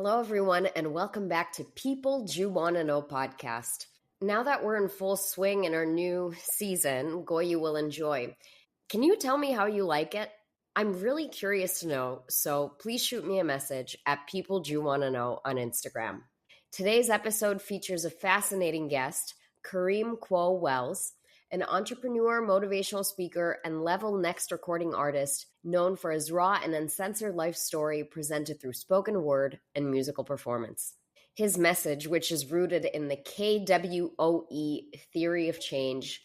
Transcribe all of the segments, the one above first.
Hello, everyone, and welcome back to People You Want to Know podcast. Now that we're in full swing in our new season, Goy You Will Enjoy, can you tell me how you like it? I'm really curious to know, so please shoot me a message at People You Want to Know on Instagram. Today's episode features a fascinating guest, Kareem K.W.O.E, an entrepreneur, motivational speaker, and Level Next recording artist known for his raw and uncensored life story presented through spoken word and musical performance. His message, which is rooted in the K.W.O.E theory of change,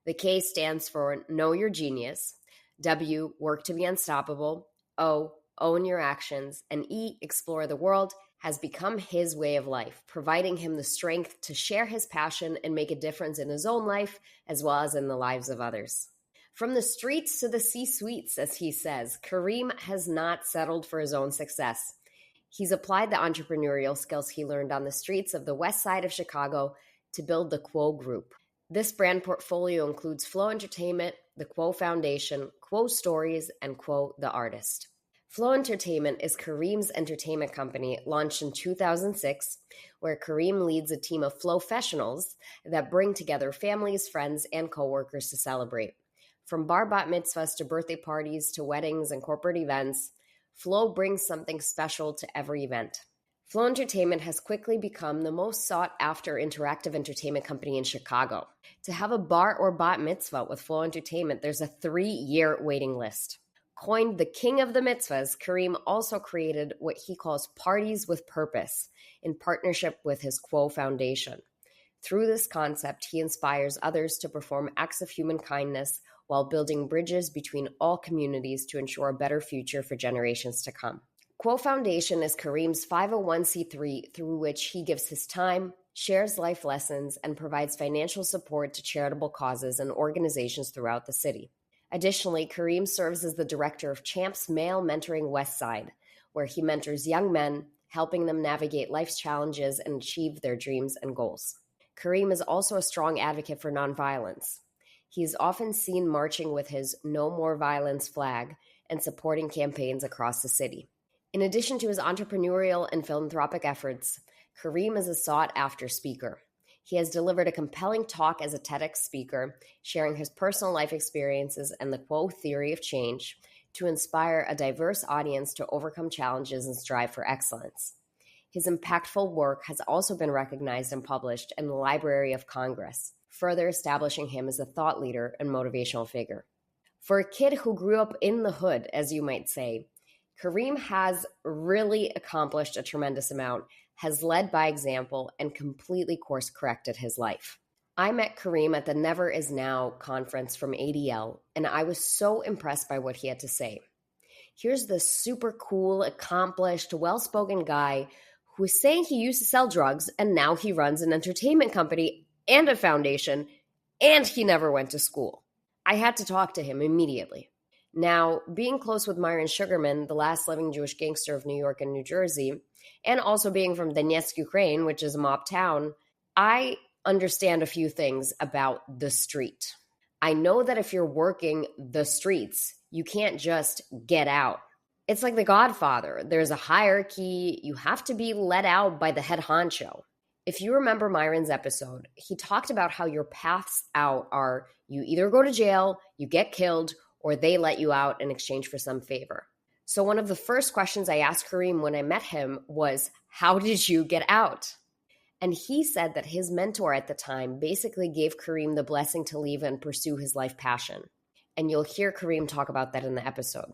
the K stands for Know Your Genius, W, Work to be Unstoppable, O, Own Your Actions, and E, Explore the World, has become his way of life, providing him the strength to share his passion and make a difference in his own life as well as in the lives of others. From the streets to the C-suites, as he says, Kareem has not settled for his own success. He's applied the entrepreneurial skills he learned on the streets of the west side of Chicago to build the K.W.O.E Group. This brand portfolio includes Flow Entertainment, the K.W.O.E Foundation, K.W.O.E Stories, and K.W.O.E The Artist. Flow Entertainment is Kareem's entertainment company launched in 2006, where Kareem leads a team of Flowfessionals that bring together families, friends, and coworkers to celebrate. From bar bat mitzvahs to birthday parties to weddings and corporate events, Flow brings something special to every event. Flow Entertainment has quickly become the most sought-after interactive entertainment company in Chicago. To have a bar or bat mitzvah with Flow Entertainment, there's a 3-year waiting list. Coined the king of the mitzvahs, Kareem also created what he calls parties with purpose in partnership with his K.W.O.E Foundation. Through this concept, he inspires others to perform acts of human kindness while building bridges between all communities to ensure a better future for generations to come. K.W.O.E Foundation is Kareem's 501c3 through which he gives his time, shares life lessons, and provides financial support to charitable causes and organizations throughout the city. Additionally, Kareem serves as the director of Champs Male Mentoring Westside, where he mentors young men, helping them navigate life's challenges and achieve their dreams and goals. Kareem is also a strong advocate for nonviolence. He is often seen marching with his No More Violence flag and supporting campaigns across the city. In addition to his entrepreneurial and philanthropic efforts, Kareem is a sought-after speaker. He has delivered a compelling talk as a TEDx speaker, sharing his personal life experiences and the K.W.O.E theory of change to inspire a diverse audience to overcome challenges and strive for excellence. His impactful work has also been recognized and published in the Library of Congress, further establishing him as a thought leader and motivational figure. For a kid who grew up in the hood, as you might say, Kareem has really accomplished a tremendous amount, has led by example, and completely course-corrected his life. I met Kareem at the Never Is Now conference from ADL, and I was so impressed by what he had to say. Here's this super cool, accomplished, well-spoken guy who is saying he used to sell drugs, and now he runs an entertainment company and a foundation, and he never went to school. I had to talk to him immediately. Now, being close with Myron Sugarman, the last living Jewish gangster of New York and New Jersey, and also being from Donetsk, Ukraine, which is a mob town, I understand a few things about the street. I know that if you're working the streets, you can't just get out. It's like The Godfather. There's a hierarchy. You have to be let out by the head honcho. If you remember Myron's episode, he talked about how your paths out are you either go to jail, you get killed, or they let you out in exchange for some favor. So one of the first questions I asked Kareem when I met him was, how did you get out? And he said that his mentor at the time basically gave Kareem the blessing to leave and pursue his life passion. And you'll hear Kareem talk about that in the episode.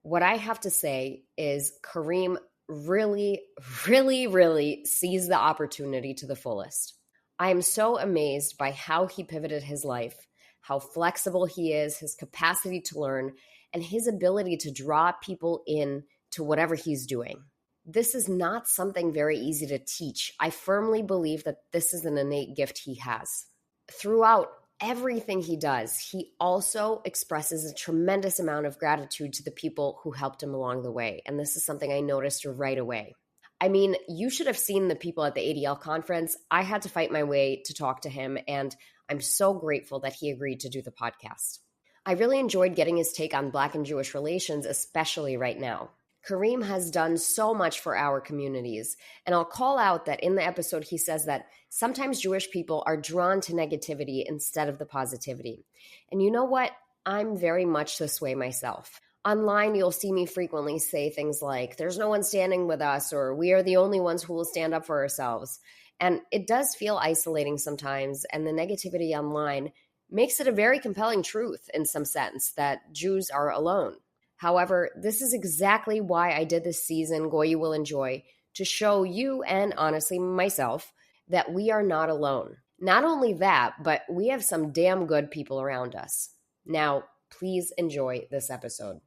What I have to say is Kareem really, really, really sees the opportunity to the fullest. I am so amazed by how he pivoted his life, how flexible he is, his capacity to learn, and his ability to draw people in to whatever he's doing. This is not something very easy to teach. I firmly believe that this is an innate gift he has. Throughout everything he does, he also expresses a tremendous amount of gratitude to the people who helped him along the way. And this is something I noticed right away. I mean, you should have seen the people at the ADL conference. I had to fight my way to talk to him, and I'm so grateful that he agreed to do the podcast. I really enjoyed getting his take on Black and Jewish relations, especially right now. Kareem has done so much for our communities. And I'll call out that in the episode, he says that sometimes Jewish people are drawn to negativity instead of the positivity. And you know what? I'm very much this way myself. Online, you'll see me frequently say things like, there's no one standing with us, or we are the only ones who will stand up for ourselves. And it does feel isolating sometimes. And the negativity online makes it a very compelling truth in some sense that Jews are alone. However, this is exactly why I did this season, Goy You Will Enjoy, to show you and honestly myself that we are not alone. Not only that, but we have some damn good people around us. Now, please enjoy this episode.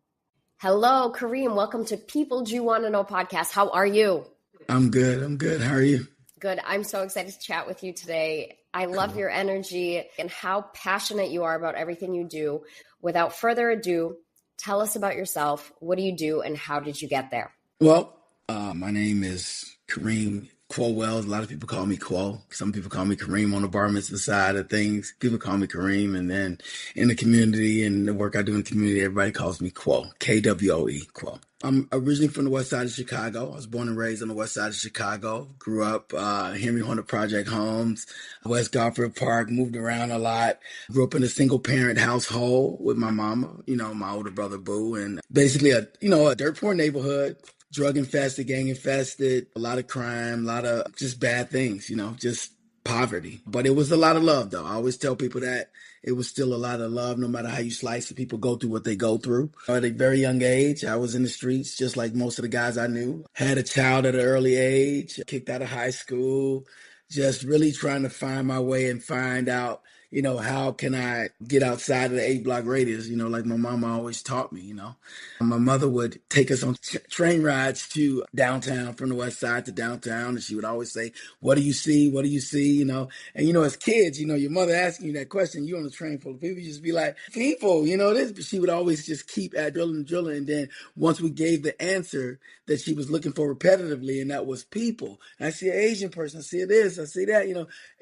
Hello, Kareem. Welcome to People Jew Want to Know podcast. How are you? I'm good. How are you? Good. I'm so excited to chat with you today. I love your energy and how passionate you are about everything you do. Without further ado, tell us about yourself. What do you do and how did you get there? Well, my name is Kareem Wells. A lot of people call me Quo. Some people call me Kareem on the bar mitzvah side of things. People call me Kareem. And then in the community and the work I do in the community, everybody calls me Quo, K.W.O.E, Quo. I'm originally from the west side of Chicago. I was born and raised on the west side of Chicago. Grew up Henry Horner Project homes, West Garfield Park, moved around a lot. Grew up in a single parent household with my mama, my older brother Boo, and basically a dirt poor neighborhood. Drug infested, gang infested, a lot of crime, a lot of just bad things, just poverty. But it was a lot of love, though. I always tell people that it was still a lot of love, no matter how you slice it. People go through what they go through. At a very young age, I was in the streets, just like most of the guys I knew. Had a child at an early age, kicked out of high school, just really trying to find my way and find out, how can I get outside of the 8-block radius, like my mama always taught me, My mother would take us on train rides to downtown, from the west side to downtown, and she would always say, what do you see? What do you see? And, as kids, your mother asking you that question, you on a train full of people, you just be like, people, this, but she would always just keep at drilling. And then once we gave the answer that she was looking for repetitively, and that was people. And I see an Asian person, I see this, I see that,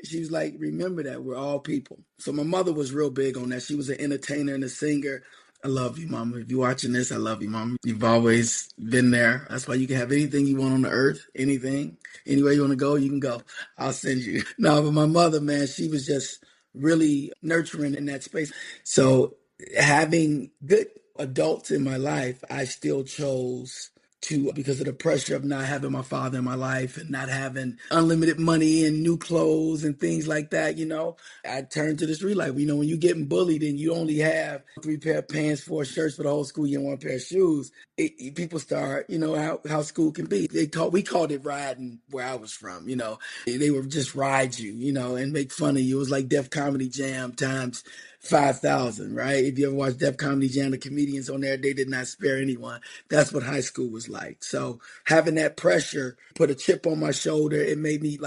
she was like, remember that we're all people. So my mother was real big on that. She was an entertainer and a singer. I love you, Mama. If you're watching this, I love you, Mama. You've always been there. That's why you can have anything you want on the earth, anything. Anywhere you want to go, you can go. I'll send you. No, but my mother, man, she was just really nurturing in that space. So having good adults in my life, I still chose to, because of the pressure of not having my father in my life and not having unlimited money and new clothes and things like that, I turned to the street life. When you're getting bullied and you only have 3 pair of pants, 4 shirts for the whole school, you have 1 pair of shoes, people start, how school can be. We called it riding where I was from, They would just ride you, and make fun of you. It was like Def Comedy Jam times 5,000, right? If you ever watched Def Comedy Jam, the comedians on there, they did not spare anyone. That's what high school was like. So having that pressure put a chip on my shoulder. It made me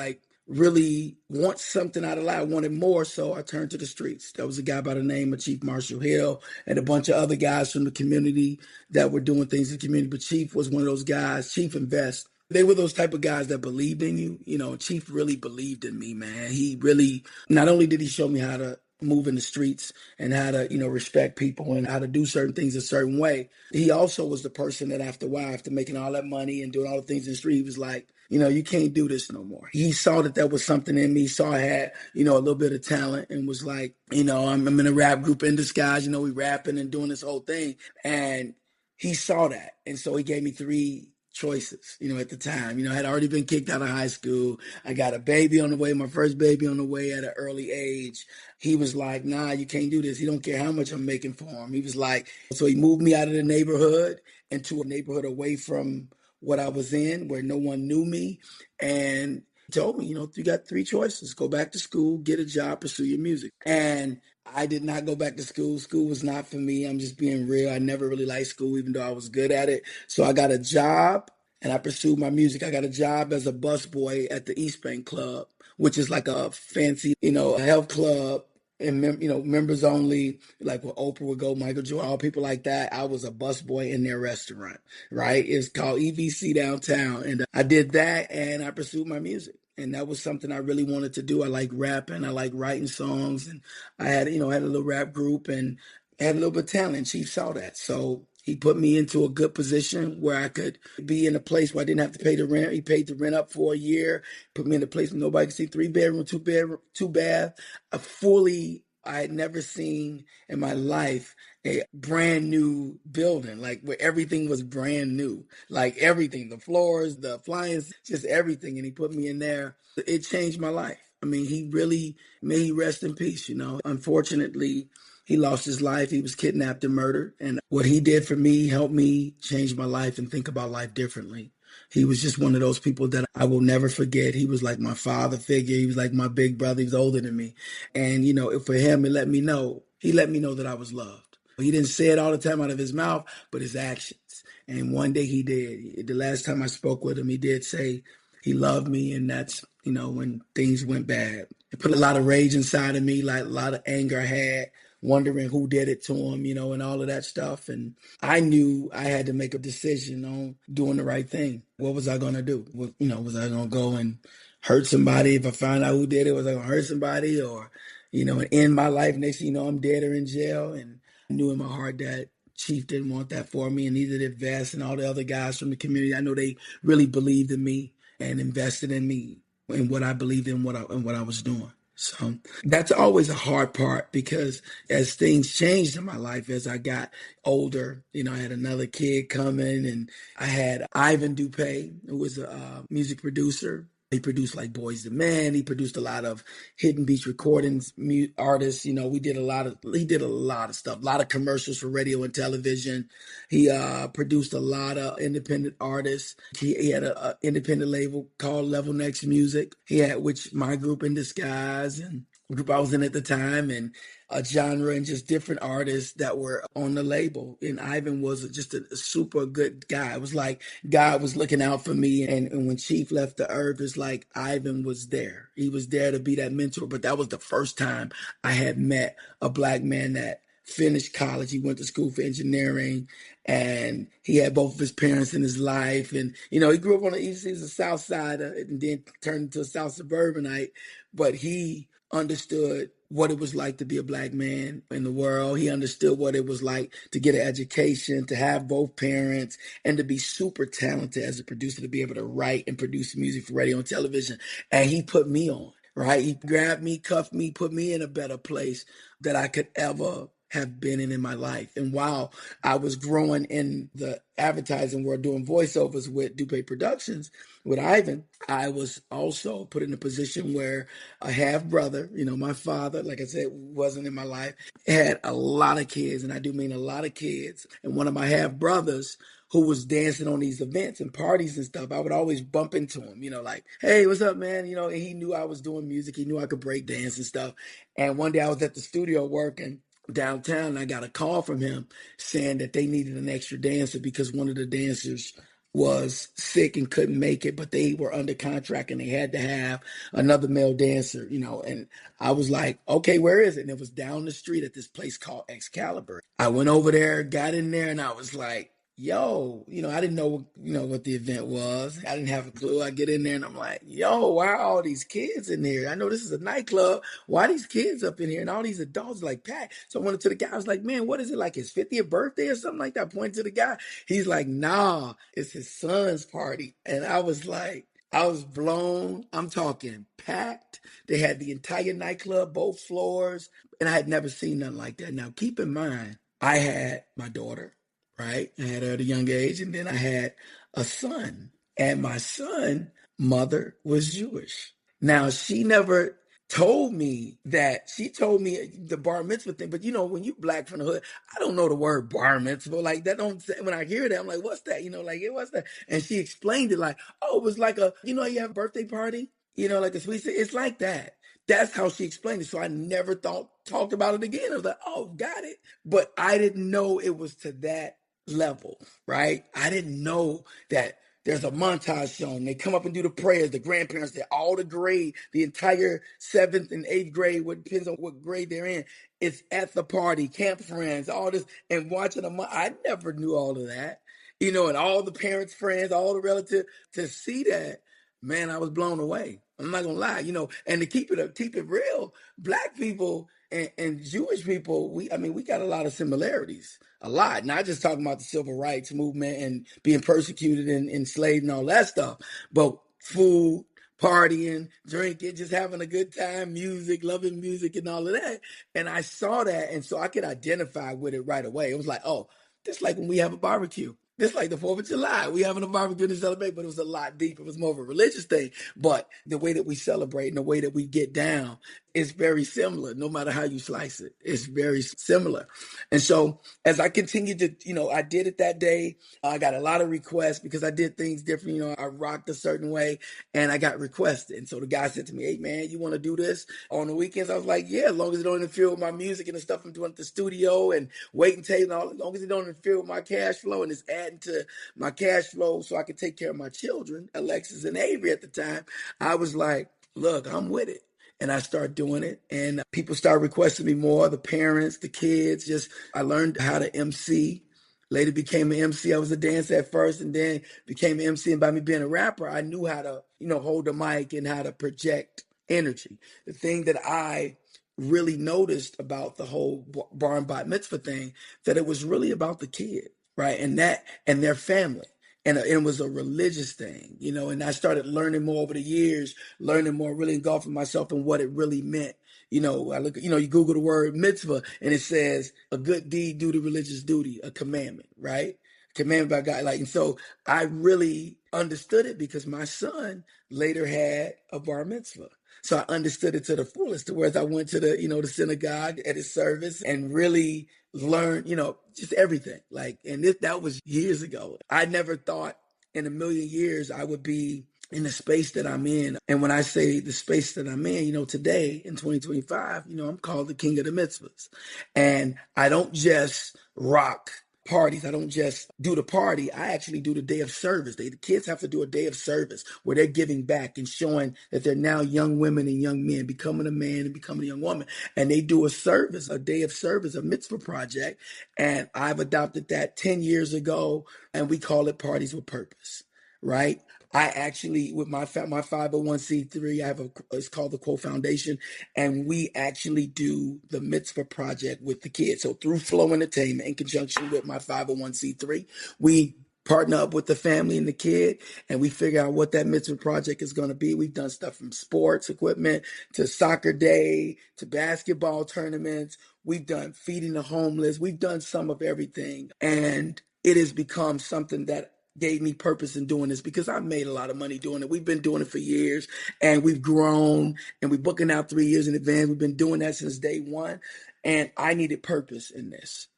really want something out of life. I wanted more, so I turned to the streets. There was a guy by the name of Chief Marshall Hill and a bunch of other guys from the community that were doing things in the community. But Chief was one of those guys, Chief Invest. They were those type of guys that believed in you. Chief really believed in me, man. He really, not only did he show me how to move in the streets and how to, respect people and how to do certain things a certain way. He also was the person that after a while, after making all that money and doing all the things in the street, he was like, you can't do this no more. He saw that there was something in me, saw I had, a little bit of talent and was like, I'm in a rap group in disguise, we rapping and doing this whole thing. And he saw that. And so he gave me 3 choices, at the time. I had already been kicked out of high school. I got a baby on the way, my first baby on the way at an early age. He was like, nah, you can't do this. He don't care how much I'm making for him. He was like, so he moved me out of the neighborhood into a neighborhood away from what I was in, where no one knew me. And he told me, you got 3 choices. Go back to school, get a job, pursue your music. And I did not go back to school. School was not for me. I'm just being real. I never really liked school, even though I was good at it. So I got a job and I pursued my music. I got a job as a busboy at the East Bank Club, which is like a fancy, a health club and, members only, like where Oprah would go, Michael Jordan, all people like that. I was a busboy in their restaurant, right? It's called EVC downtown. And I did that and I pursued my music. And that was something I really wanted to do. I like rapping. I like writing songs. And I had, had a little rap group and had a little bit of talent. Chief saw that. So He put me into a good position where I could be in a place where I didn't have to pay the rent. He paid the rent up for a year, put me in a place where nobody could see, 3 bedroom, two bath, a fully, I had never seen in my life a brand new building, like where everything was brand new, like everything, the floors, the appliances, just everything. And he put me in there. It changed my life. I mean, he really may he rest in peace, you know. Unfortunately, he lost his life. He was kidnapped and murdered. And what he did for me helped me change my life and think about life differently. He was just one of those people that I will never forget. He was like my father figure. He was like my big brother. He was older than me. And, you know, for him, he let me know that I was loved. He didn't say it all the time out of his mouth, but his actions. And one day he did. The last time I spoke with him, he did say he loved me. And that's, you know, when things went bad. It put a lot of rage inside of me, like a lot of anger I had, wondering who did it to him, you know, and all of that stuff. And I knew I had to make a decision on doing the right thing. What was I going to do? You know, was I going to go and hurt somebody if I found out who did it? Was I going to hurt somebody or, you know, end my life? Next thing you know, I'm dead or in jail. And I knew in my heart that Chief didn't want that for me, and neither did Vest and all the other guys from the community. I know they really believed in me and invested in me and what I believed in, what I was doing. So that's always a hard part because as things changed in my life, as I got older, you know, I had another kid coming and I had Ivan Dupé, who was a music producer. He produced like Boys II Men. He produced a lot of Hidden Beach Recordings artists. You know, he did a lot of stuff, a lot of commercials for radio and television. He produced a lot of independent artists. He had an independent label called Level Next Music. He had, which my group In Disguise and group I was in at the time, and a genre and just different artists that were on the label. And Ivan was just a super good guy. It was like God was looking out for me. And when Chief left the earth, it's like Ivan was there. He was there to be that mentor. But that was the first time I had met a black man that finished college. He went to school for engineering and he had both of his parents in his life. And, you know, he grew up on the east side, he was a south sider and then turned into a south suburbanite. But he understood what it was like to be a black man in the world. He understood what it was like to get an education, to have both parents, and to be super talented as a producer, to be able to write and produce music for radio and television. And he put me on, right? He grabbed me, cuffed me, put me in a better place that I could ever have been in my life. And while I was growing in the advertising world, doing voiceovers with Dupe Productions, with Ivan, I was also put in a position where a half brother, you know, my father, like I said, wasn't in my life, had a lot of kids, and I do mean a lot of kids. And one of my half brothers who was dancing on these events and parties and stuff, I would always bump into him, you know, like, hey, what's up, man? You know, and he knew I was doing music. He knew I could break dance and stuff. And one day I was at the studio working downtown and I got a call from him saying that they needed an extra dancer because one of the dancers was sick and couldn't make it, but they were under contract and they had to have another male dancer, you know. And I was like, okay, where is it? And it was down the street at this place called Excalibur. I went over there, got in there, and I was like, yo, you know, I didn't know, you know, what the event was. I didn't have a clue. I get in there and I'm like, yo, why are all these kids in here? I know this is a nightclub. Why are these kids up in here? And all these adults like packed. So I went to the guy. I was like, man, what is it, like his 50th birthday or something like that? I pointed to the guy. He's like, nah, it's his son's party. And I was like, I was blown. I'm talking packed. They had the entire nightclub, both floors. And I had never seen nothing like that. Now, keep in mind, I had my daughter, right? I had her at a young age, and then I had a son. And my son mother was Jewish. Now, she never told me that. She told me the bar mitzvah thing, but you know, when you black from the hood, I don't know the word bar mitzvah. Like that don't say, when I hear that, I'm like, what's that? You know, like it was that. And she explained it like, oh, it was like a, you know, you have a birthday party, you know, like a sweet, it's like that. That's how she explained it. So I never talked about it again. I was like, oh, got it. But I didn't know it was to that level, right? I didn't know that there's a montage shown. They come up and do the prayers. The grandparents, they all the grade, the entire seventh and eighth grade, what depends on what grade they're in. It's at the party, camp friends, all this, and watching them. I never knew all of that, you know, and all the parents' friends, all the relatives to see that. Man, I was blown away. I'm not gonna lie, you know, and to keep it real, black people And Jewish people, we got a lot of similarities, a lot. Not just talking about the civil rights movement and being persecuted and enslaved and all that stuff, but food, partying, drinking, just having a good time, music, loving music and all of that. And I saw that, and so I could identify with it right away. It was like, oh, just like when we have a barbecue. This like the 4th of July. We having a barbecue to celebrate, but it was a lot deeper. It was more of a religious thing. But the way that we celebrate and the way that we get down is very similar, no matter how you slice it. It's very similar. And so as I continued to, I did it that day. I got a lot of requests because I did things different. I rocked a certain way and I got requested. And so the guy said to me, hey, man, you want to do this on the weekends? I was like, yeah, as long as it don't interfere with my music and the stuff I'm doing at the studio and waiting tape and all, as long as it don't interfere with my cash flow and it's adding to my cash flow so I can take care of my children, Alexis and Avery at the time, I was like, look, I'm with it. And I started doing it, and people started requesting me more, the parents, the kids. I learned how to MC. Later became an MC. I was a dancer at first and then became an MC. And by me being a rapper, I knew how to, hold the mic and how to project energy. The thing that I really noticed about the whole bar and bat mitzvah thing, that it was really about the kid, right? And their family. And it was a religious thing, and I started learning more over the years, learning more, really engulfing myself in what it really meant. You Google the word mitzvah and it says a good deed due to religious duty, a commandment, right? Commanded by God. And so I really understood it because my son later had a bar mitzvah. So I understood it to the fullest, to whereas I went to the synagogue at his service and really learned, just everything. That was years ago. I never thought in a million years I would be in the space that I'm in. And when I say the space that I'm in, today in 2025, I'm called the king of the mitzvahs. And I don't just rock parties. I don't just do the party. I actually do the day of service. The kids have to do a day of service where they're giving back and showing that they're now young women and young men, becoming a man and becoming a young woman. And they do a service, a day of service, a mitzvah project. And I've adopted that 10 years ago, and we call it Parties with Purpose, right? I actually, with my 501c3, it's called the K.W.O.E Foundation, and we actually do the mitzvah project with the kids. So through Flow Entertainment, in conjunction with my 501c3, we partner up with the family and the kid, and we figure out what that mitzvah project is going to be. We've done stuff from sports equipment to soccer day to basketball tournaments. We've done feeding the homeless. We've done some of everything, and it has become something that gave me purpose in doing this because I made a lot of money doing it. We've been doing it for years and we've grown and we're booking out 3 years in advance. We've been doing that since day one. And I needed purpose in this.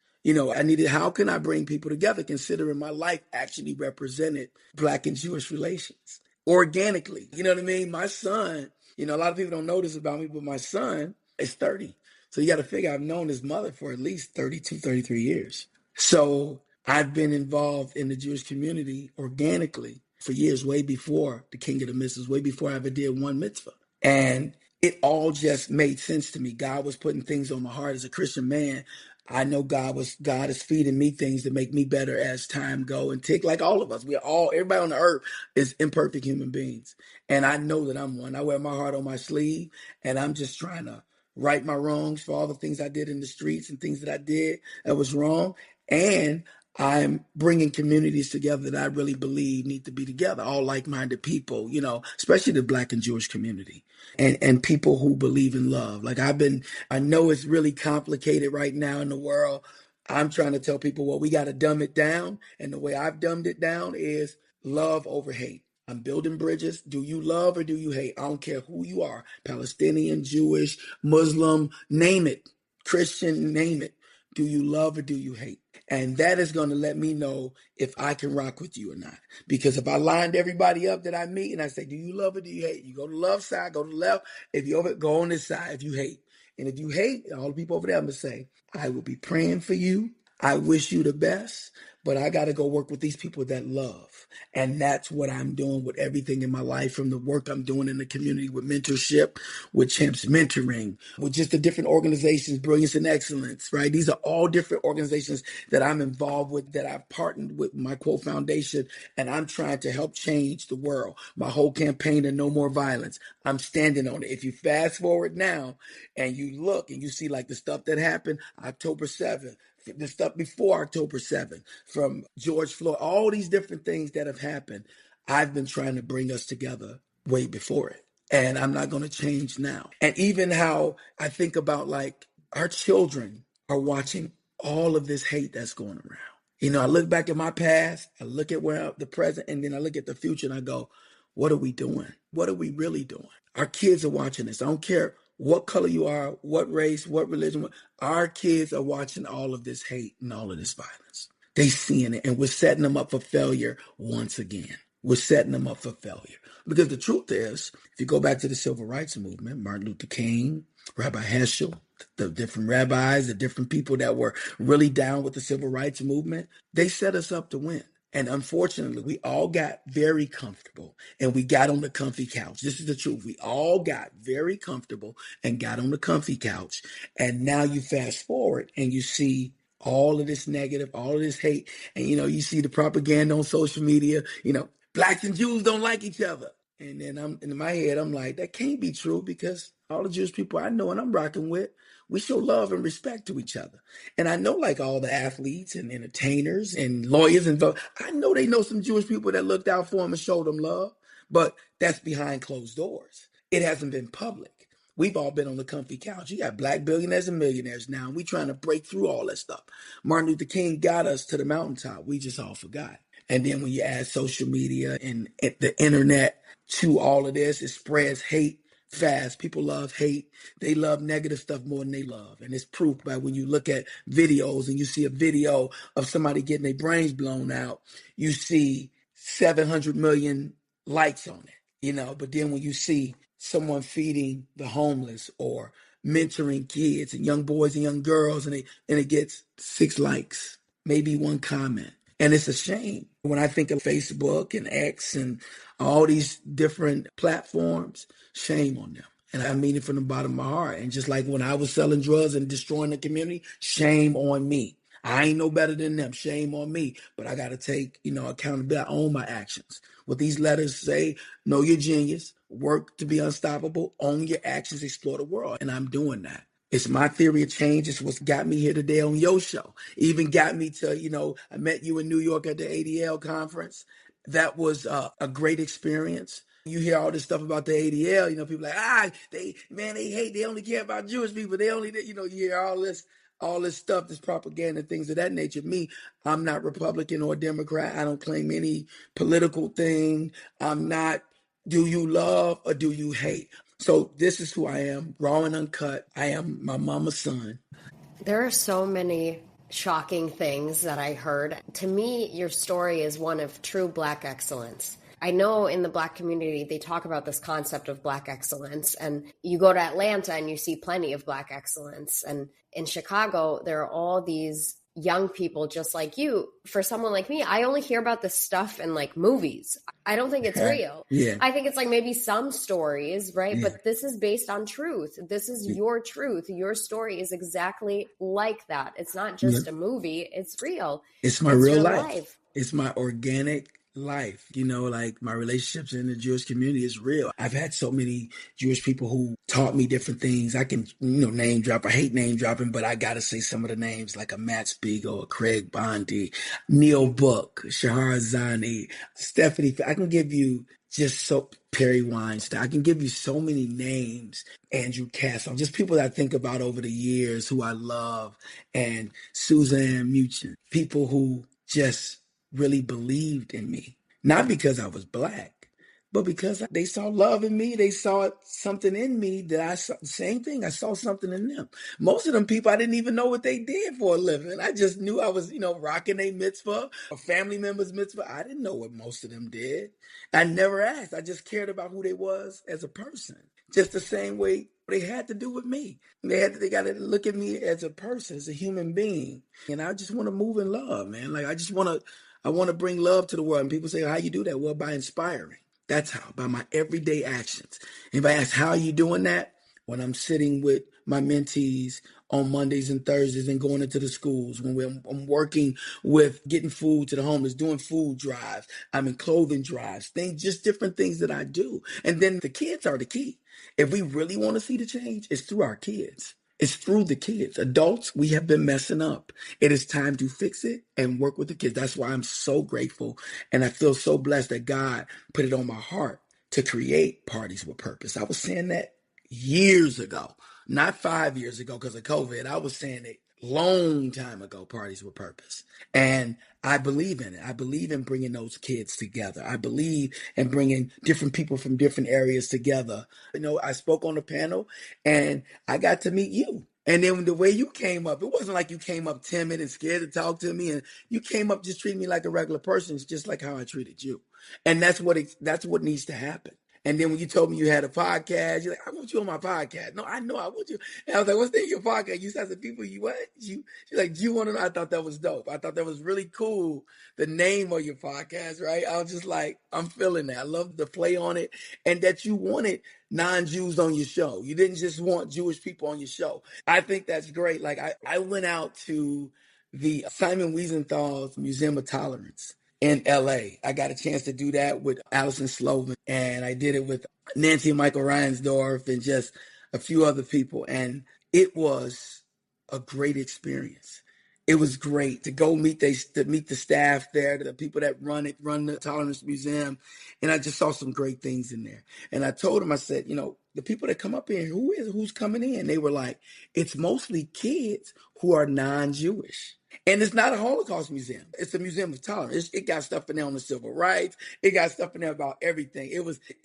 How can I bring people together considering my life actually represented Black and Jewish relations organically? You know what I mean? My son, a lot of people don't know this about me, but my son is 30. So you got to figure I've known his mother for at least 32, 33 years. So I've been involved in the Jewish community organically for years, way before the King of the Mitzvahs, way before I ever did one mitzvah. And it all just made sense to me. God was putting things on my heart as a Christian man. I know God is feeding me things to make me better as time go and tick, like all of us. Everybody on the earth is imperfect human beings. And I know that I'm one. I wear my heart on my sleeve and I'm just trying to right my wrongs for all the things I did in the streets and things that I did that was wrong. And I'm bringing communities together that I really believe need to be together, all like-minded people, especially the Black and Jewish community and people who believe in love. I know it's really complicated right now in the world. I'm trying to tell people, well, we got to dumb it down. And the way I've dumbed it down is love over hate. I'm building bridges. Do you love or do you hate? I don't care who you are, Palestinian, Jewish, Muslim, name it, Christian, name it. Do you love or do you hate? And that is going to let me know if I can rock with you or not. Because if I lined everybody up that I meet and I say, do you love or do you hate? You go to the love side, go to the left. If you over, go on this side if you hate. And if you hate, all the people over there, I'm going to say, I will be praying for you. I wish you the best, but I got to go work with these people that love. And that's what I'm doing with everything in my life, from the work I'm doing in the community with mentorship, with Champs Mentoring, with just the different organizations, Brilliance and Excellence, right? These are all different organizations that I'm involved with, that I've partnered with my Quote Foundation, and I'm trying to help change the world. My whole campaign to No More Violence, I'm standing on it. If you fast forward now and you look and you see like the stuff that happened October 7th, the stuff before October 7th, from George Floyd, all these different things that have happened, I've been trying to bring us together way before it. And I'm not going to change now. And even how I think about like our children are watching all of this hate that's going around. You know, I look back at my past, I look at where the present, and then I look at the future and I go, what are we doing? What are we really doing? Our kids are watching this. I don't care what color you are, what race, what religion. Our kids are watching all of this hate and all of this violence. They seeing it, and we're setting them up for failure once again. We're setting them up for failure. Because the truth is, if you go back to the civil rights movement, Martin Luther King, Rabbi Heschel, the different rabbis, the different people that were really down with the civil rights movement, they set us up to win. And unfortunately, we all got very comfortable and we got on the comfy couch. This is the truth. We all got very comfortable and got on the comfy couch. And now you fast forward and you see all of this negative, all of this hate. And, you know, you see the propaganda on social media, you know, blacks and Jews don't like each other. And then I'm in my head, I'm like, that can't be true, because all the Jewish people I know and I'm rocking with, we show love and respect to each other. And I know, like, all the athletes and entertainers and lawyers and I know they know some Jewish people that looked out for them and showed them love, but that's behind closed doors. It hasn't been public. We've all been on the comfy couch. You got black billionaires and millionaires now, and we trying to break through all that stuff. Martin Luther King got us to the mountaintop. We just all forgot. And then when you add social media and the internet to all of this, it spreads hate fast. People love hate. They love negative stuff more than they love. And it's proof by when you look at videos and you see a video of somebody getting their brains blown out, you see 700 million likes on it, you know. But then when you see someone feeding the homeless or mentoring kids and young boys and young girls, and it gets 6 likes, maybe 1 comment. And it's a shame. When I think of Facebook and X and all these different platforms, shame on them. And I mean it from the bottom of my heart. And just like when I was selling drugs and destroying the community, shame on me. I ain't no better than them. Shame on me. But I got to take, accountability. I own my actions. What these letters say, know your genius, work to be unstoppable, own your actions, explore the world. And I'm doing that. It's my theory of change. It's what's got me here today on your show. Even got me to, I met you in New York at the ADL conference. That was a great experience. You hear all this stuff about the ADL, people like, they hate, they only care about Jewish people. They only, you hear all this stuff, this propaganda, things of that nature. Me, I'm not Republican or Democrat. I don't claim any political thing. I'm not, do you love or do you hate? So this is who I am, raw and uncut. I am my mama's son. There are so many shocking things that I heard. To me, your story is one of true Black excellence. I know in the Black community, they talk about this concept of Black excellence, and you go to Atlanta and you see plenty of Black excellence. And in Chicago, there are all these young people just like you. For someone like me, I only hear about this stuff in like movies. I don't think it's real. Yeah. I think it's like maybe some stories, right? Yeah. But this is based on truth. This is your truth. Your story is exactly like that. It's not just a movie. It's real. It's my real your life. It's my organic life. Like my relationships in the Jewish community is real. I've had so many Jewish people who taught me different things. I can, name drop. I hate name dropping, but I got to say some of the names, like a Matt Spiegel, a Craig Bondi, Neil Book, Shahar Zani, Stephanie. I can give you Perry Weinstein. I can give you so many names. Andrew Castle, just people that I think about over the years who I love, and Suzanne Muchin, people who just really believed in me. Not because I was Black, but because they saw love in me. They saw something in me that I saw. Same thing. I saw something in them. Most of them people, I didn't even know what they did for a living. I just knew I was, rocking a mitzvah, a family member's mitzvah. I didn't know what most of them did. I never asked. I just cared about who they was as a person. just the same way they had to do with me. They got to look at me as a person, as a human being. And I just want to move in love, man. Like I want to bring love to the world. And people say, how you do that? Well, by inspiring. That's how, by my everyday actions. And if I ask, how are you doing that? When I'm sitting with my mentees on Mondays and Thursdays and going into the schools, when I'm working with getting food to the homeless, doing food drives, I'm in clothing drives, things, just different things that I do. And then the kids are the key. If we really want to see the change, it's through our kids. It's through the kids. Adults, we have been messing up. It is time to fix it and work with the kids. That's why I'm so grateful. And I feel so blessed that God put it on my heart to create Parties with Purpose. I was saying that years ago, not 5 years ago because of COVID. I was saying it long time ago, Parties with Purpose. And I believe in it. I believe in bringing those kids together. I believe in bringing different people from different areas together. I spoke on the panel and I got to meet you. And then the way you came up, it wasn't like you came up timid and scared to talk to me. And you came up just treating me like a regular person. It's just like how I treated you. And that's what needs to happen. And then when you told me you had a podcast, you're like, I want you on my podcast. No, I know I want you. And I was like, what's the name of your podcast? You said, people, you what? She's like, you want to know? I thought that was dope. I thought that was really cool, the name of your podcast, right? I was just like, I'm feeling that. I love the play on it and that you wanted non-Jews on your show. You didn't just want Jewish people on your show. I think that's great. Like I went out to the Simon Wiesenthal's Museum of Tolerance in LA. I got a chance to do that with Allison Slovan, and I did it with Nancy and Michael Reinsdorf and just a few other people. And it was a great experience. It was great to go meet the staff there, the people that run the Tolerance Museum. And I just saw some great things in there. And I told them, I said, the people that come up here, who's coming in? They were like, it's mostly kids who are non-Jewish. And it's not a Holocaust museum. It's a museum of tolerance. It got stuff in there on the civil rights. It got stuff in there about everything.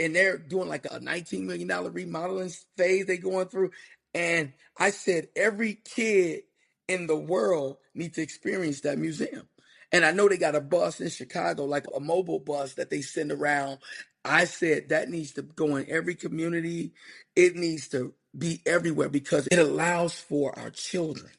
And they're doing like a $19 million remodeling phase they're going through. And I said, every kid in the world needs to experience that museum. And I know they got a bus in Chicago, like a mobile bus that they send around. I said that needs to go in every community. It needs to be everywhere because it allows for our children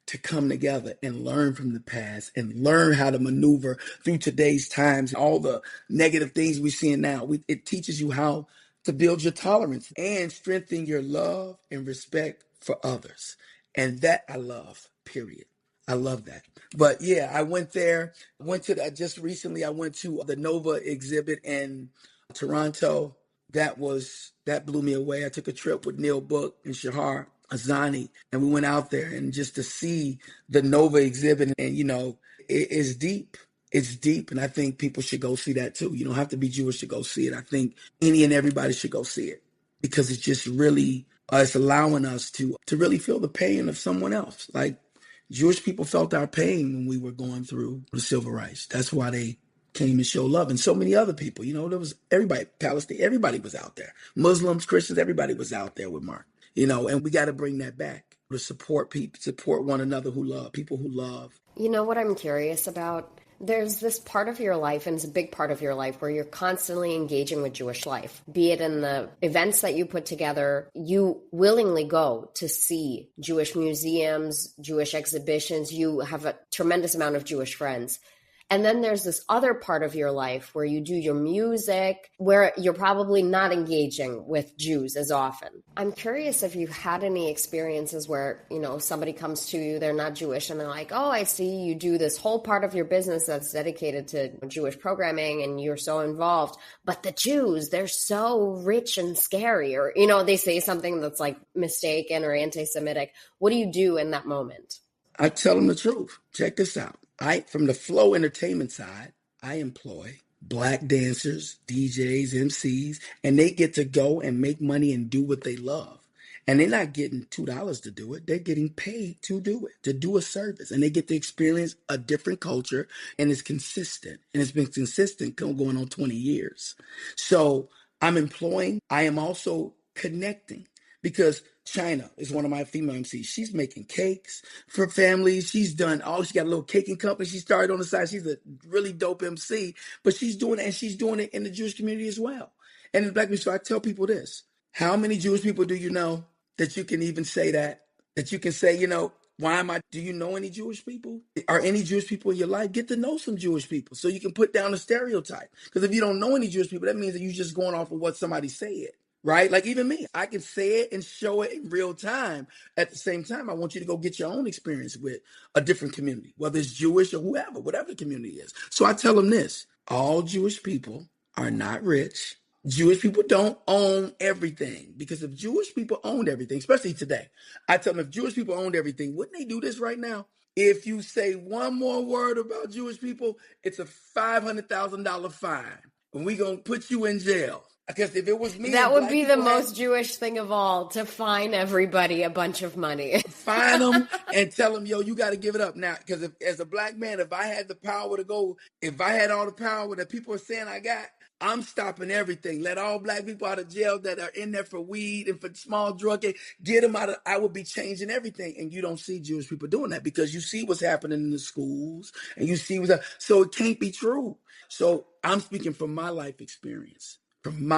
to come together and learn from the past and learn how to maneuver through today's times, all the negative things we're seeing now. It teaches you how to build your tolerance and strengthen your love and respect for others. And that I love, period. I love that. But yeah, I went there. Just recently, I went to the Nova exhibit in Toronto. That blew me away. I took a trip with Neil Book and Shahar Azani, and we went out there and just to see the Nova exhibit. And, it is deep. It's deep. And I think people should go see that too. You don't have to be Jewish to go see it. I think any and everybody should go see it because it's just really, it's allowing us to really feel the pain of someone else. Like Jewish people felt our pain when we were going through the civil rights. That's why they came and showed love. And so many other people, there was everybody, Palestine, everybody was out there. Muslims, Christians, everybody was out there with Mark, and we got to bring that back to support people, support one another who love, people who love. You know what I'm curious about? There's this part of your life, and it's a big part of your life, where you're constantly engaging with Jewish life, be it in the events that you put together. You willingly go to see Jewish museums, Jewish exhibitions. You have a tremendous amount of Jewish friends. And then there's this other part of your life where you do your music, where you're probably not engaging with Jews as often. I'm curious if you've had any experiences where, somebody comes to you, they're not Jewish, and they're like, oh, I see you do this whole part of your business that's dedicated to Jewish programming and you're so involved. But the Jews, they're so rich and scary. Or, they say something that's like mistaken or anti-Semitic. What do you do in that moment? I tell them the truth. Check this out. From the flow entertainment side, I employ Black dancers, DJs, MCs, and they get to go and make money and do what they love. And they're not getting $2 to do it. They're getting paid to do it, to do a service. And they get to experience a different culture, and it's consistent. And it's been consistent going on 20 years. So I'm employing. I am also connecting because China is one of my female MCs. She's making cakes for families. She got a little caking company she started on the side. She's a really dope MC, but she's doing it, and she's doing it in the Jewish community as well. And in the Black community, so I tell people this: How many Jewish people do you know that you can even say that? That you can say, why am I? Do you know any Jewish people? Are any Jewish people in your life? Get to know some Jewish people so you can put down a stereotype. Because if you don't know any Jewish people, that means that you're just going off of what somebody said, right? Like even me, I can say it and show it in real time. At the same time, I want you to go get your own experience with a different community, whether it's Jewish or whoever, whatever the community is. So I tell them this: all Jewish people are not rich. Jewish people don't own everything, because if Jewish people owned everything, especially today, I tell them if Jewish people owned everything, wouldn't they do this right now? If you say one more word about Jewish people, it's a $500,000 fine, and we're going to put you in jail. Because if it was me That and would black be the people had, most Jewish thing of all, to fine everybody a bunch of money. fine them and tell them, yo, you got to give it up now. Because as a black man, if I had the power to go, if I had all the power that people are saying I got, I'm stopping everything. Let all black people out of jail that are in there for weed and for small drug, get them out of, I would be changing everything. And you don't see Jewish people doing that, because you see what's happening in the schools and you see so it can't be true. So I'm speaking from my life experience, from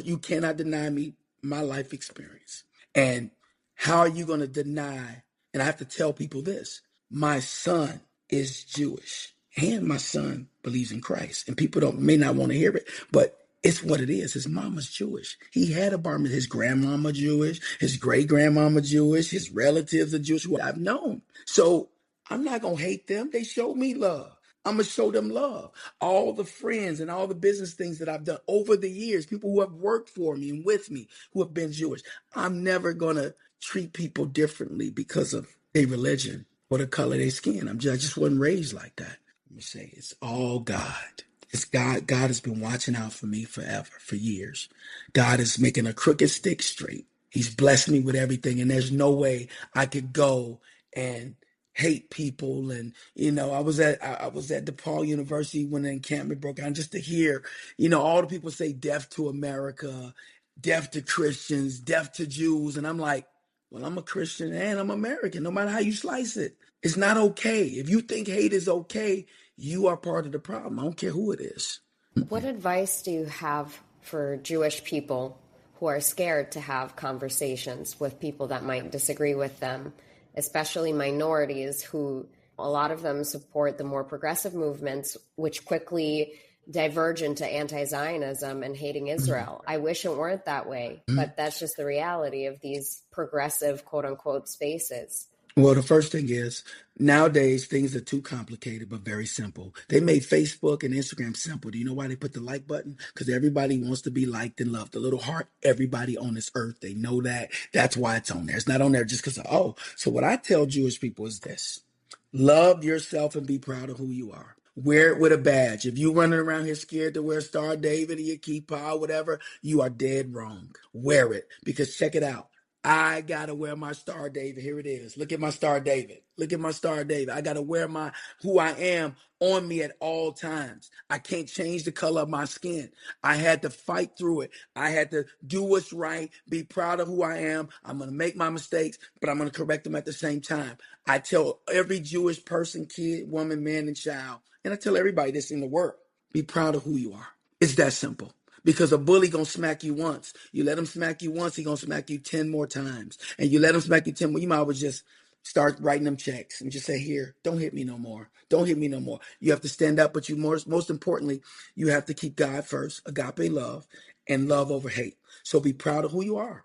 you cannot deny me my life experience. And how are you going to deny? And I have to tell people this: my son is Jewish, and my son believes in Christ. And people may not want to hear it, but it's what it is. His mama's Jewish. He had a bar mitzvah. His grandmama Jewish. His great grandmama Jewish. His relatives are Jewish, who I've known. So I'm not going to hate them. They showed me love. I'm going to show them love. All the friends and all the business things that I've done over the years, people who have worked for me and with me who have been Jewish, I'm never going to treat people differently because of their religion or the color of their skin. I just wasn't raised like that. Let me say, it's all God. It's God. God has been watching out for me forever, for years. God is making a crooked stick straight. He's blessed me with everything, and there's no way I could go and hate people. And I was at DePaul University when the encampment broke out, just to hear all the people say death to America, death to Christians, death to Jews, and I'm like, well, I'm a Christian and I'm American, no matter how you slice it. It's not okay. If you think hate is okay, you are part of the problem. I don't care who it is. What advice do you have for Jewish people who are scared to have conversations with people that might disagree with them, especially minorities who, a lot of them support the more progressive movements, which quickly diverge into anti-Zionism and hating Israel? I wish it weren't that way, but that's just the reality of these progressive, quote unquote, spaces. Well, the first thing is, nowadays things are too complicated but very simple. They made Facebook and Instagram simple. Do you know why they put the like button? Because everybody wants to be liked and loved. The little heart, everybody on this earth, they know that. That's why it's on there. It's not on there just because So what I tell Jewish people is this: love yourself and be proud of who you are. Wear it with a badge. If you running around here scared to wear Star David or your kippah or whatever, you are dead wrong. Wear it, because check it out. I gotta wear my Star David. Here it is. Look at my Star David. Look at my Star David. I gotta wear my who I am on me at all times. I can't change the color of my skin. I had to fight through it. I had to do what's right, be proud of who I am. I'm gonna make my mistakes, but I'm gonna correct them at the same time. I tell every Jewish person, kid, woman, man, and child, and I tell everybody this in the world: be proud of who you are. It's that simple. Because a bully gonna smack you once. You let him smack you once, he gonna smack you 10 more times. And you let him smack you 10 more, you might as well just start writing them checks and just say, here, don't hit me no more. Don't hit me no more. You have to stand up, but most importantly, you have to keep God first, agape love, and love over hate. So be proud of who you are.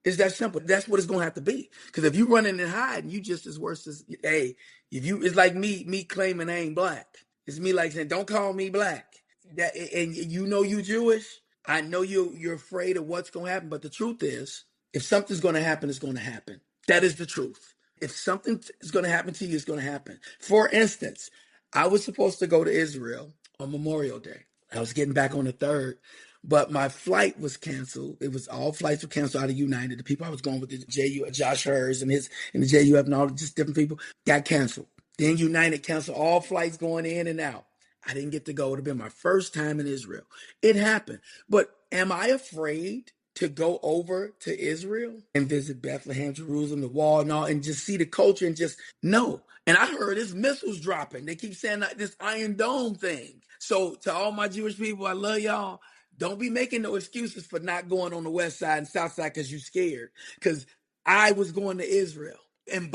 It's that simple. That's what it's gonna have to be. Because if you running and hiding, you just as worse as, hey, it's like me claiming I ain't black. It's me like saying, don't call me black. And you Jewish. I know you're afraid of what's going to happen, but the truth is, if something's going to happen, it's going to happen. That is the truth. If something is going to happen to you, it's going to happen. For instance, I was supposed to go to Israel on Memorial Day. I was getting back on the 3rd, but my flight was canceled. All flights were canceled out of United. The people I was going with, the JU, Josh Hers and the JUF and all just different people, got canceled. Then United canceled all flights going in and out. I didn't get to go. It would have been my first time in Israel. It happened. But am I afraid to go over to Israel and visit Bethlehem, Jerusalem, the wall and all, and just see the culture and just no? And I heard there's missiles dropping. They keep saying this Iron Dome thing. So to all my Jewish people, I love y'all. Don't be making no excuses for not going on the west side and south side because you're scared. Because I was going to Israel and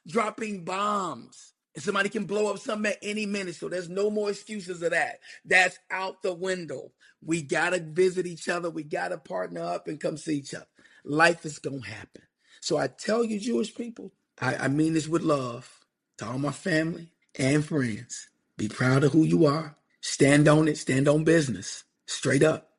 dropping bombs. And somebody can blow up something at any minute. So there's no more excuses of that. That's out the window. We got to visit each other. We got to partner up and come see each other. Life is going to happen. So I tell you, Jewish people, I mean this with love to all my family and friends. Be proud of who you are. Stand on it. Stand on business. Straight up.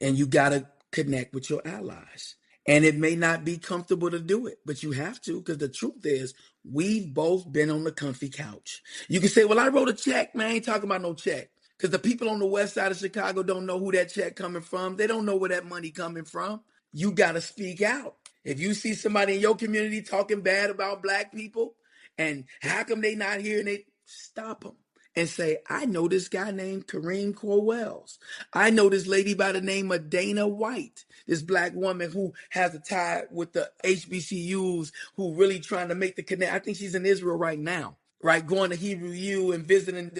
And you got to connect with your allies. And it may not be comfortable to do it, but you have to, because the truth is, we've both been on the comfy couch. You can say, well, I wrote a check. Man, I ain't talking about no check. Because the people on the west side of Chicago don't know who that check coming from. They don't know where that money coming from. You got to speak out. If you see somebody in your community talking bad about black people, and how come they not here, and they stop them and say, I know this guy named Kareem Corwells. I know this lady by the name of Dana White, this black woman who has a tie with the HBCUs, who really trying to make the connect. I think she's in Israel right now, right? Going to Hebrew U and visiting,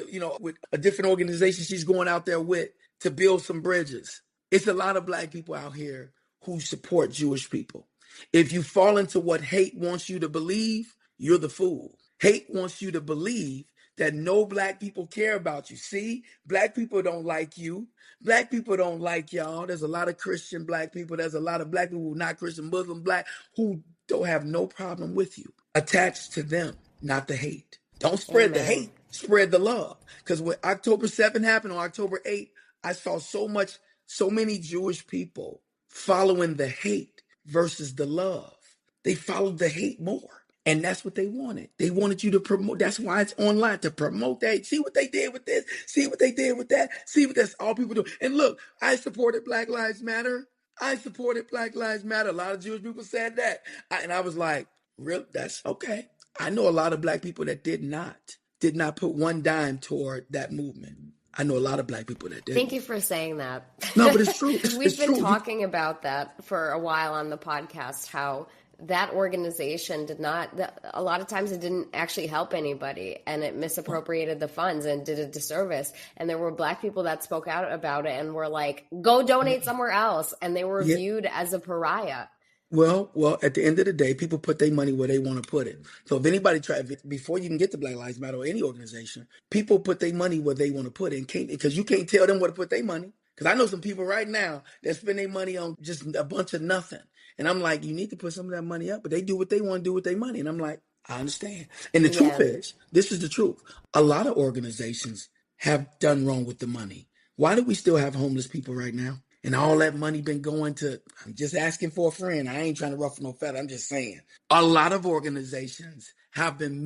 with a different organization she's going out there with to build some bridges. It's a lot of black people out here who support Jewish people. If you fall into what hate wants you to believe, you're the fool. Hate wants you to believe that no black people care about you. See, black people don't like you. Black people don't like y'all. There's a lot of Christian black people. There's a lot of black people who are not Christian, Muslim, black, who don't have no problem with you. Attach to them, not the hate. Don't spread the hate. Spread the love. Because when October 7th happened, on October 8th, I saw so many Jewish people following the hate versus the love. They followed the hate more. And that's what they wanted. They wanted you to promote. That's why it's online, to promote that. See what they did with this. See what they did with that. See what that's all people do. And look, I supported Black Lives Matter. I supported Black Lives Matter. A lot of Jewish people said that. And I was like, really? That's okay. I know a lot of black people that did not put one dime toward that movement. I know a lot of black people that did. Thank you for saying that. No, but it's true. We've been talking about that for a while on the podcast, how that organization a lot of times it didn't actually help anybody, and it misappropriated the funds and did a disservice. And there were black people that spoke out about it and were like, go donate somewhere else. And they were viewed as a pariah. Well, at the end of the day, people put their money where they want to put it. So if anybody before you can get to Black Lives Matter or any organization, people put their money where they want to put it, because you can't tell them where to put their money. Because I know some people right now that spend their money on just a bunch of nothing. And I'm like, you need to put some of that money up, but they do what they want to do with their money. And I'm like, I understand. And the truth is, this is the truth. A lot of organizations have done wrong with the money. Why do we still have homeless people right now? And all that money been going to, I'm just asking for a friend. I ain't trying to ruffle no feather. I'm just saying. A lot of organizations have been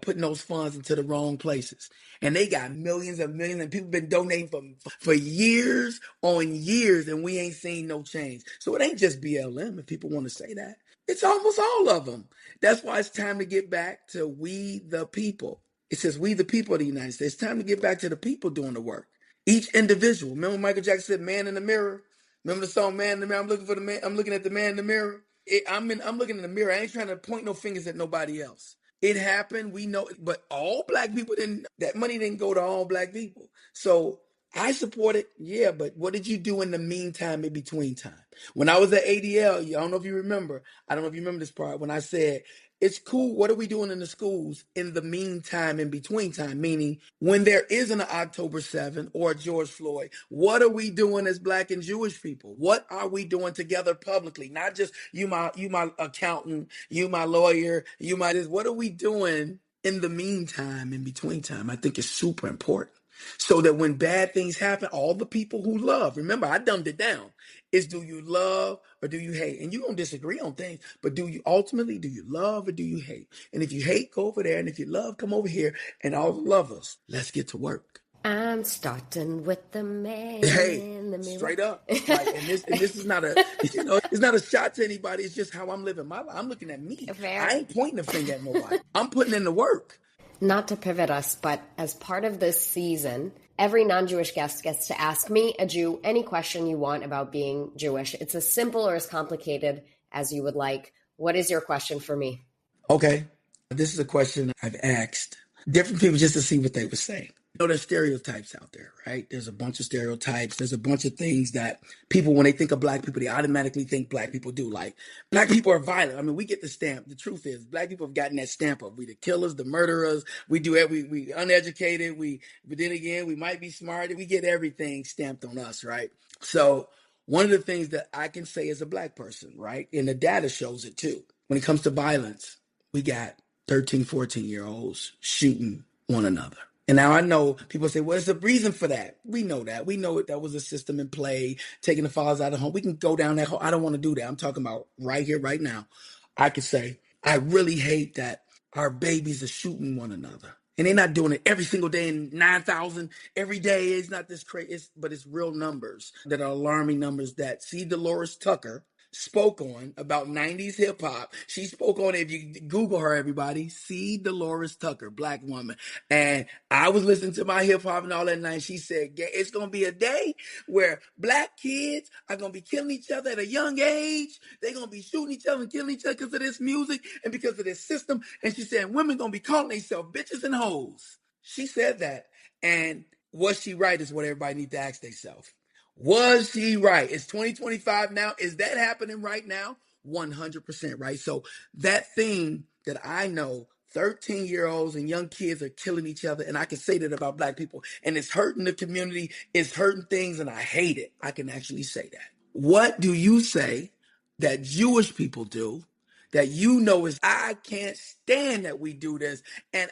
putting those funds into the wrong places. And they got millions and millions, and people been donating for years on years, and we ain't seen no change. So it ain't just BLM, if people want to say that. It's almost all of them. That's why it's time to get back to we the people. It says we the people of the United States. It's time to get back to the people doing the work. Each individual. Remember Michael Jackson said, "Man in the mirror." Remember the song "Man in the Mirror"? I'm looking for the man. I'm looking at the man in the mirror. I'm looking in the mirror. I ain't trying to point no fingers at nobody else. It happened. We know, but all black people that money didn't go to all black people. So I support it. Yeah, but what did you do in the meantime, in between time? When I was at ADL, I don't know if you remember. I don't know if you remember this part when I said, it's cool. What are we doing in the schools in the meantime, in between time? Meaning when there isn't an October 7th or George Floyd, what are we doing as black and Jewish people? What are we doing together publicly? Not just you my accountant, you my lawyer, you my this. What are we doing in the meantime, in between time? I think it's super important. So that when bad things happen, all the people who love, remember, I dumbed it down, is do you love or do you hate? And you're going to disagree on things, but do you love or do you hate? And if you hate, go over there. And if you love, come over here. And all the lovers, let's get to work. I'm starting with the man in the mirror. Straight up. Like, and this is not it's not a shot to anybody. It's just how I'm living my life. I'm looking at me. Fair. I ain't pointing a finger at nobody. I'm putting in the work. Not to pivot us, but as part of this season, every non-Jewish guest gets to ask me, a Jew, any question you want about being Jewish. It's as simple or as complicated as you would like. What is your question for me? Okay. This is a question I've asked different people just to see what they would say. There's stereotypes out there, right? There's a bunch of stereotypes. There's a bunch of things that people, when they think of black people, they automatically think black people do. Like, black people are violent. I mean, we get the stamp. The truth is, black people have gotten that stamp of we the killers, the murderers. We do every, we uneducated. But then again, we might be smart. We get everything stamped on us, right? So one of the things that I can say as a black person, right? And the data shows it too. When it comes to violence, we got 13, 14-year-olds shooting one another. And now I know people say, well, there's a reason for that. We know that. We know that was a system in play, taking the fathers out of home. We can go down that hole. I don't want to do that. I'm talking about right here, right now. I could say, I really hate that our babies are shooting one another. And they're not doing it every single day in 9,000 every day. It's not this crazy, but it's real numbers that are alarming numbers that C. Dolores Tucker spoke on about 90s hip hop. She spoke on it. If you Google her, everybody, C. Dolores Tucker, black woman. And I was listening to my hip hop and all that night. She said, it's going to be a day where black kids are going to be killing each other at a young age. They're going to be shooting each other and killing each other because of this music and because of this system. And she said, women going to be calling themselves bitches and hoes. She said that. And was she right is what everybody needs to ask themselves. Was she right? It's 2025 now. Is that happening right now? 100% right. So that thing that I know 13-year-olds and young kids are killing each other, and I can say that about black people, and it's hurting the community, it's hurting things, and I hate it. I can actually say that. What do you say that Jewish people do that you know is, I can't stand that we do this, and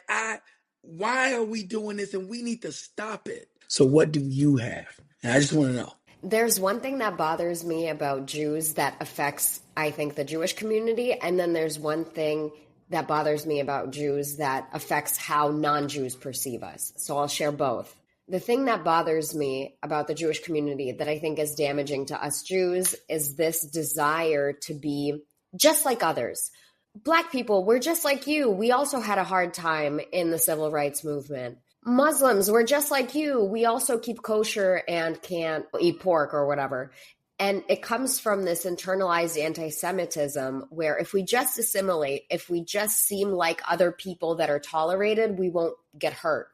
why are we doing this, and we need to stop it? So what do you have? And I just want to know. There's one thing that bothers me about Jews that affects, I think, the Jewish community. And then there's one thing that bothers me about Jews that affects how non-Jews perceive us. So I'll share both. The thing that bothers me about the Jewish community that I think is damaging to us Jews is this desire to be just like others. Black people, we're just like you. We also had a hard time in the civil rights movement. Muslims, we're just like you. We also keep kosher and can't eat pork or whatever. And it comes from this internalized antisemitism where if we just assimilate, if we just seem like other people that are tolerated, we won't get hurt.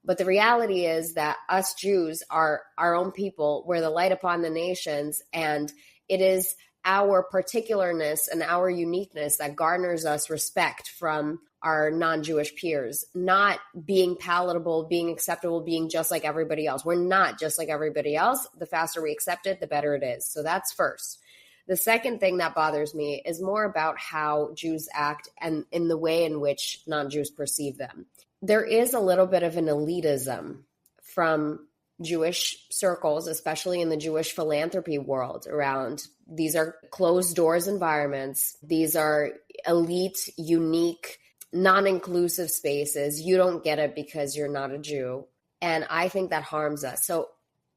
But the reality is that us Jews are our own people. We're the light upon the nations. And it is our particularness and our uniqueness that garners us respect from our non-Jewish peers, not being palatable, being acceptable, being just like everybody else. We're not just like everybody else. The faster we accept it, the better it is. So that's first. The second thing that bothers me is more about how Jews act and in the way in which non-Jews perceive them. There is a little bit of an elitism from Jewish circles, especially in the Jewish philanthropy world around these are closed doors environments. These are elite, unique, non-inclusive spaces. You don't get it because you're not a Jew. And I think that harms us. So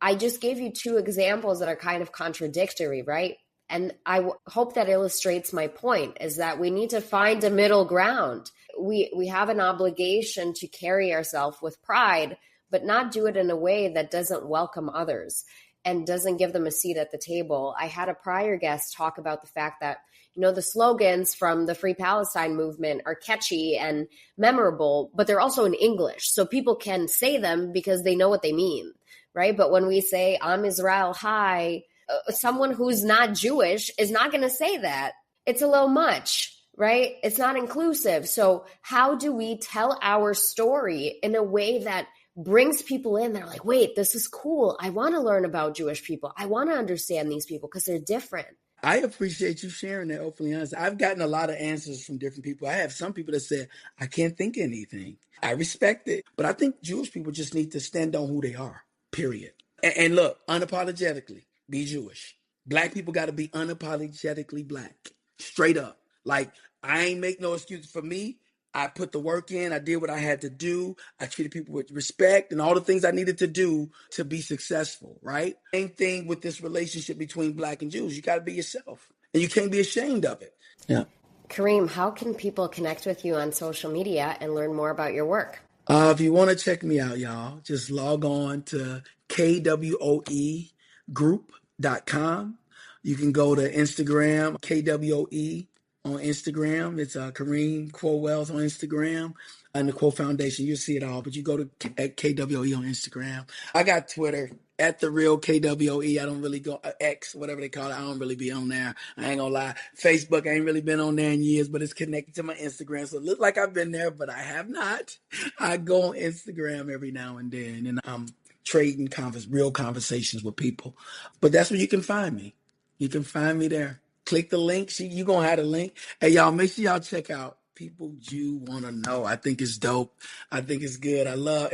I just gave you two examples that are kind of contradictory, right? And I hope that illustrates my point is that we need to find a middle ground. We have an obligation to carry ourselves with pride, but not do it in a way that doesn't welcome others and doesn't give them a seat at the table. I had a prior guest talk about the fact that, you know, the slogans from the Free Palestine movement are catchy and memorable, but they're also in English. So people can say them because they know what they mean, right? But when we say, Am Israel High, someone who's not Jewish is not going to say that. It's a little much, right? It's not inclusive. So how do we tell our story in a way that brings people in? They're like, wait, this is cool. I want to learn about Jewish people. I want to understand these people because they're different. I appreciate you sharing that openly honest. I've gotten a lot of answers from different people. I have some people that said, I can't think of anything. I respect it. But I think Jewish people just need to stand on who they are, period. And look, unapologetically, be Jewish. Black people got to be unapologetically black, straight up. Like, I ain't make no excuses for me. I put the work in. I did what I had to do. I treated people with respect and all the things I needed to do to be successful, right? Same thing with this relationship between black and Jews. You got to be yourself, and you can't be ashamed of it. Yeah. Kareem, how can people connect with you on social media and learn more about your work? If you want to check me out, y'all, just log on to K.W.O.E group.com. You can go to Instagram, K.W.O.E on Instagram. It's Kareem K.W.O.E on Instagram. And the Quo Foundation, you'll see it all. But you go to at K.W.O.E on Instagram. I got Twitter at the real K.W.O.E. I don't really go X, whatever they call it. I don't really be on there. I ain't gonna lie. Facebook, I ain't really been on there in years, but it's connected to my Instagram. So it looks like I've been there, but I have not. I go on Instagram every now and then, and I'm trading real conversations with people. But that's where you can find me. You can find me there. Click the link. You gonna have the link. Hey, y'all, make sure y'all check out People You Want to Know. I think it's dope. I think it's good. I love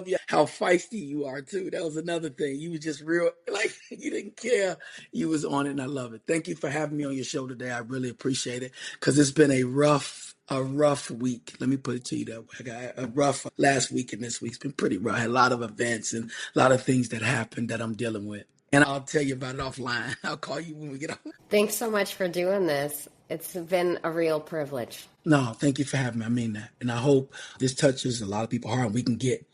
you, how feisty you are too. That was another thing. You was just real, like you didn't care. You was on it, and I love it. Thank you for having me on your show today. I really appreciate it because it's been a rough week. Let me put it to you that way. I got a rough last week and this week's been pretty rough. I had a lot of events and a lot of things that happened that I'm dealing with. And I'll tell you about it offline. I'll call you when we get off. Thanks so much for doing this. It's been a real privilege. No, thank you for having me. I mean that. And I hope this touches a lot of people's heart and we can get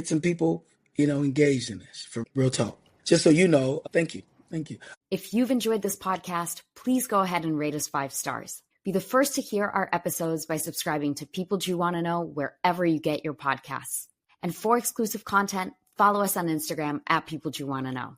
some people, engaged in this for real talk. Just so you know, thank you. Thank you. If you've enjoyed this podcast, please go ahead and rate us 5 stars. Be the first to hear our episodes by subscribing to People Do You Want to Know wherever you get your podcasts. And for exclusive content, follow us on Instagram at People Do You Want to Know.